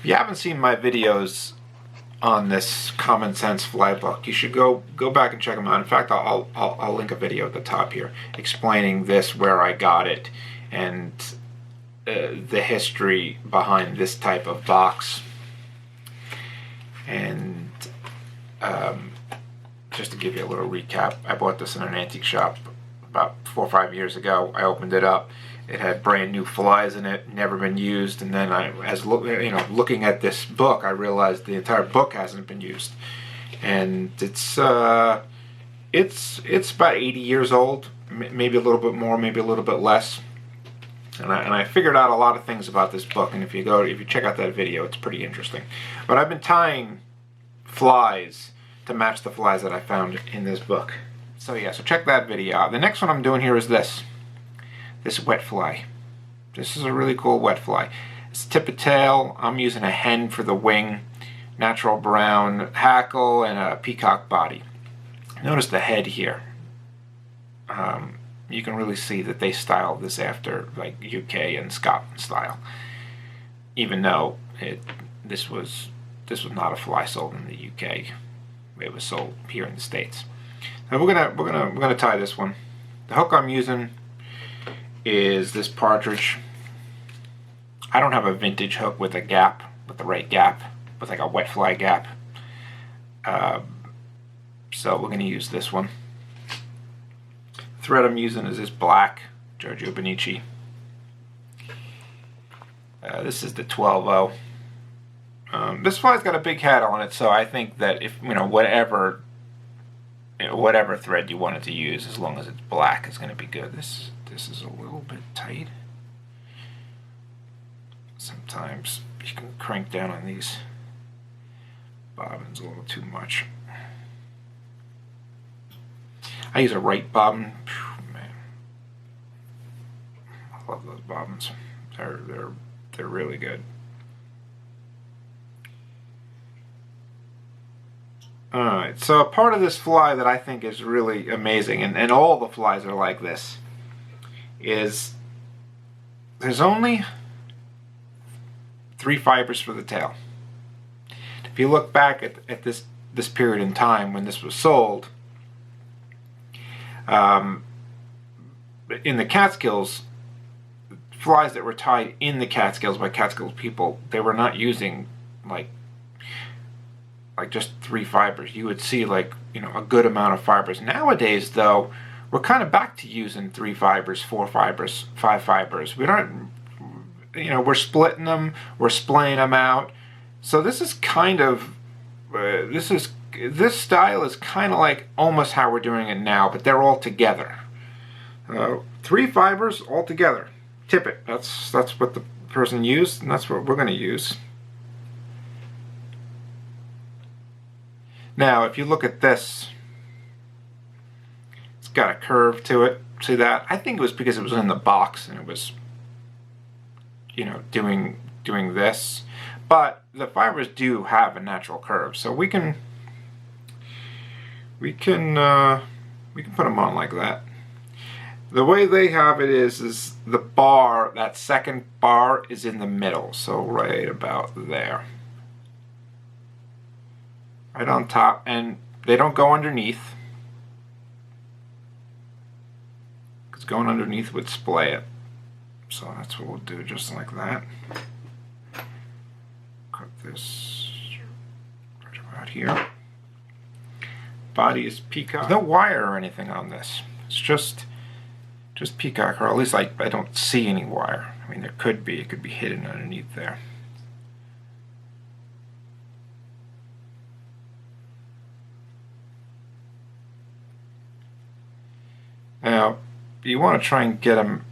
If you haven't seen my videos on this Common Sense Fly book, you should go back and check them out. In fact, I'll link a video at the top here explaining this, where I got it, and the history behind this type of box. And just to give you a little recap, I bought this in an antique shop about 4 or 5 years ago. I opened it up. It had brand new flies in it, never been used. And then looking at this book, I realized the entire book hasn't been used. And it's about 80 years old, maybe a little bit more, maybe a little bit less. And I figured out a lot of things about this book. And if you check out that video, it's pretty interesting. But I've been tying flies to match the flies that I found in this book. So yeah, so check that video out. The next one I'm doing here is this wet fly. This is a really cool wet fly. It's tip of tail. I'm using a hen for the wing, natural brown hackle, and a peacock body. Notice the head here. You can really see that they styled this after like UK and Scotland style, even though this was not a fly sold in the UK. It was sold here in the States. Now we're gonna tie this one. The hook I'm using is this partridge. I don't have a vintage hook with a gap, with the right gap, with like a wet fly gap. So we're gonna use this one. The thread I'm using is this black Giorgio Benici. This is the 12-0. This fly's got a big head on it, so I think that if whatever thread you wanted to use, as long as it's black, is going to be good. This is a little bit tight. Sometimes you can crank down on these bobbins a little too much. I use a right bobbin. Man, I love those bobbins. They're really good. Alright, so a part of this fly that I think is really amazing, and all the flies are like this, is there's only 3 fibers for the tail. If you look back at this period in time when this was sold, in the Catskills, flies that were tied in the Catskills by Catskills people, they were not using like just 3 fibers. You would see a good amount of fibers. Nowadays, though, we're kind of back to using 3 fibers, 4 fibers, 5 fibers. We don't, we're splitting them, we're splaying them out. So this is kind of, this style is kind of like almost how we're doing it now, but they're all together. 3 fibers all together. Tippet. That's what the person used, and that's what we're going to use. Now, if you look at this, it's got a curve to it. See that? I think it was because it was in the box and it was, doing this. But the fibers do have a natural curve, so we can put them on like that. The way they have it is the bar, that second bar is in the middle, so right about there. Right on top, and they don't go underneath, because going underneath would splay it. So that's what we'll do, just like that. Cut this right about here. Body is peacock. There's no wire or anything on this. It's just peacock, or at least I don't see any wire. I mean, there could be. It could be hidden underneath there. Now, you want to try and get them,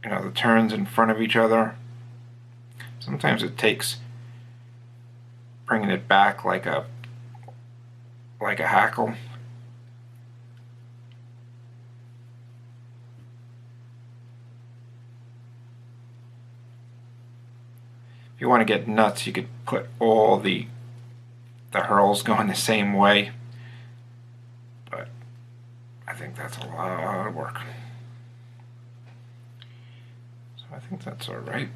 the turns in front of each other. Sometimes it takes bringing it back like a hackle. If you want to get nuts, you could put all the hurls going the same way. I think that's a lot of work. So I think that's all right.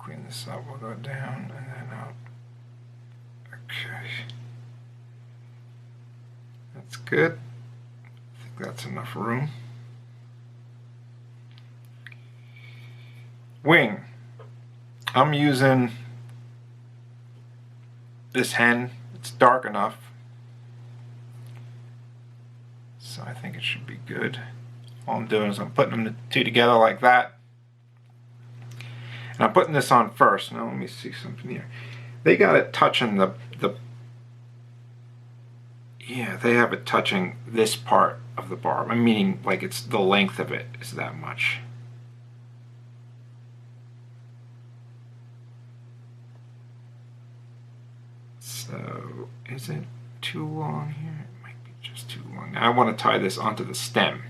clean this up. We'll go down and then out. Okay. That's good. I think that's enough room. Wing. I'm using this hen. It's dark enough, so I think it should be good. All I'm doing is I'm putting them two together like that. And I'm putting this on first. Now let me see something here. They got it touching yeah, they have it touching this part of the barb. I'm meaning like it's the length of it is that much. So is it too long here? It might be just too long. Now I want to tie this onto the stem.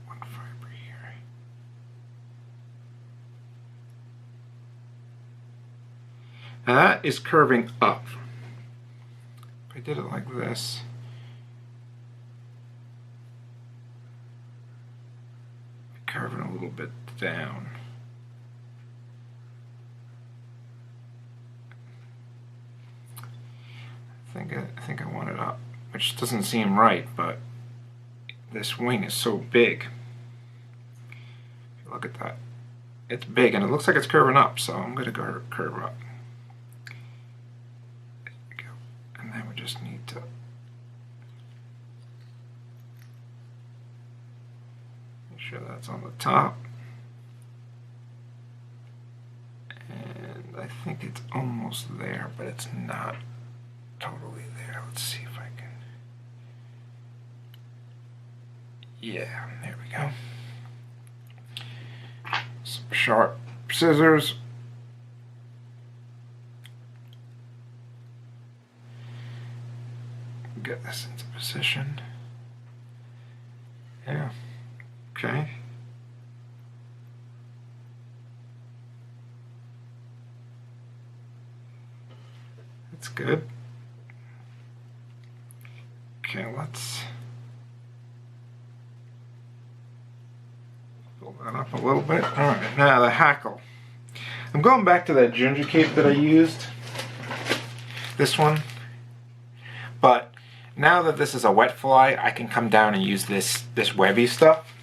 One fiber here. Now that is curving up. If I did it like this, curving a little bit down. I think I want it up, which doesn't seem right, but this wing is so big. Look at that. It's big and it looks like it's curving up, so I'm going to go curve up. There we go. And then we just need to make sure that's on the top. And I think it's almost there, but it's not totally there. Let's see if I can. Yeah, there we go. Some sharp scissors. Get this into position. Yeah. Okay. That's good. Okay, let's build that up a little bit. Alright, now the hackle. I'm going back to that ginger cape that I used. This one. But now that this is a wet fly, I can come down and use this webby stuff.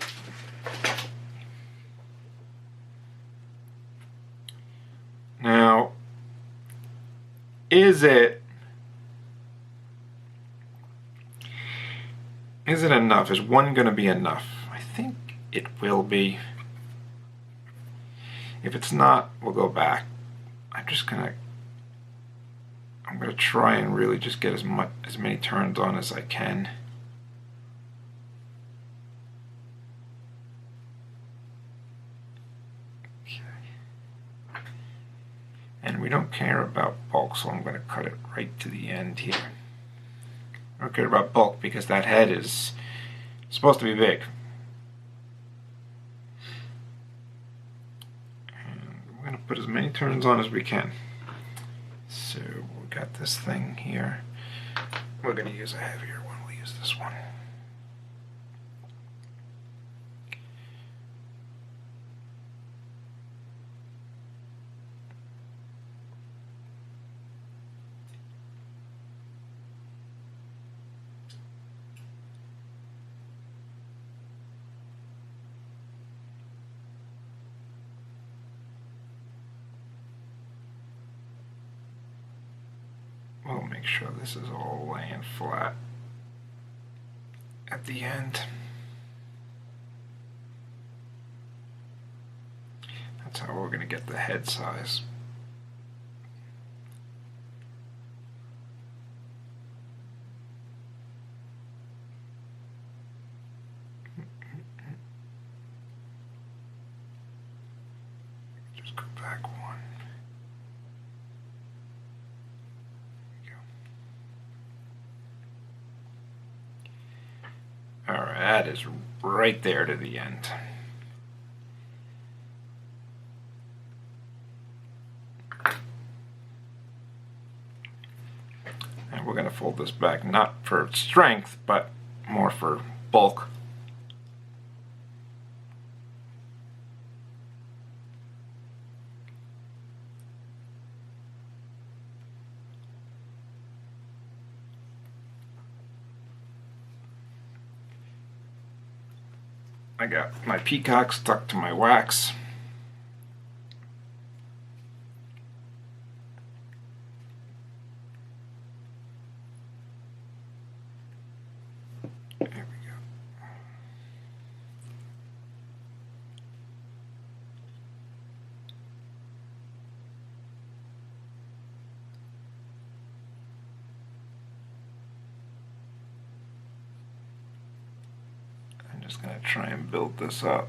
Now, is it enough? Is one going to be enough? I think it will be. If it's not, we'll go back. I'm gonna try and really just get as many turns on as I can. Okay. And we don't care about bulk, so I'm gonna cut it right to the end here. I don't care about bulk because that head is supposed to be big. And we're going to put as many turns on as we can. So we got this thing here. We're going to use a heavier one. We'll use this one. We'll make sure this is all laying flat at the end. That's how we're going to get the head size. Just go back one. Alright, that is right there to the end. And we're going to fold this back, not for strength, but more for bulk. I got my peacock stuck to my wax. There we go. I'm just going to try and build this up.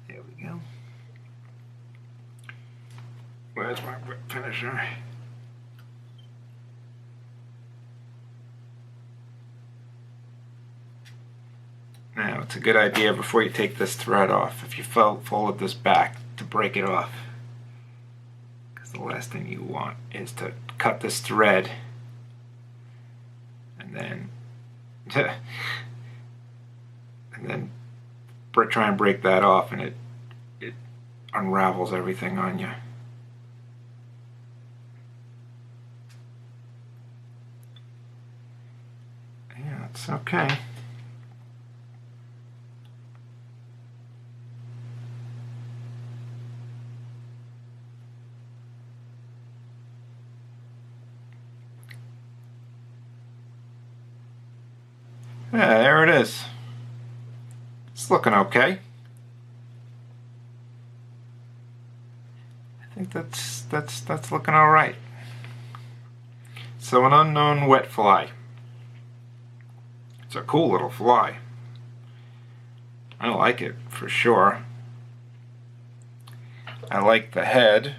There we go. Where's my whip finisher? Now, it's a good idea before you take this thread off, if you fold this back, to break it off. Because the last thing you want is to cut this thread and then try and break that off, and it unravels everything on you. Yeah, it's okay. Yeah, there it is. It's looking okay. I think that's looking all right. So, an unknown wet fly. It's a cool little fly. I like it for sure. I like the head.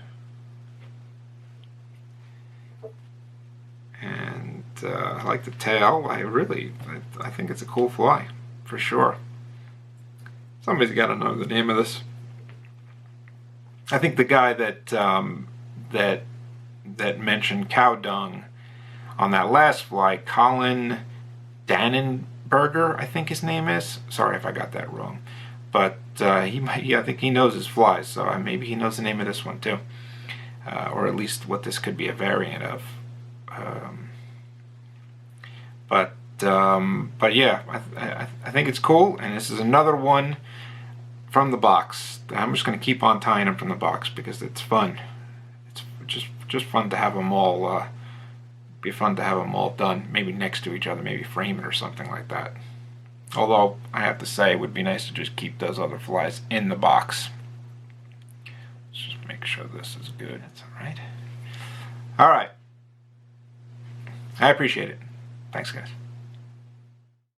And I like the tail. I think it's a cool fly, for sure. Somebody's got to know the name of this. I think the guy that mentioned cow dung on that last fly, Colin Dannenberger, I think his name is. Sorry if I got that wrong, but I think he knows his flies, so maybe he knows the name of this one too, or at least what this could be a variant of. But yeah, I think it's cool, and this is another one from the box. I'm just going to keep on tying them from the box because it's fun. It's just fun to have them all. Be fun to have them all done, maybe next to each other, maybe frame it or something like that. Although I have to say, it would be nice to just keep those other flies in the box. Let's just make sure this is good. That's all right. All right. I appreciate it. Thanks, guys.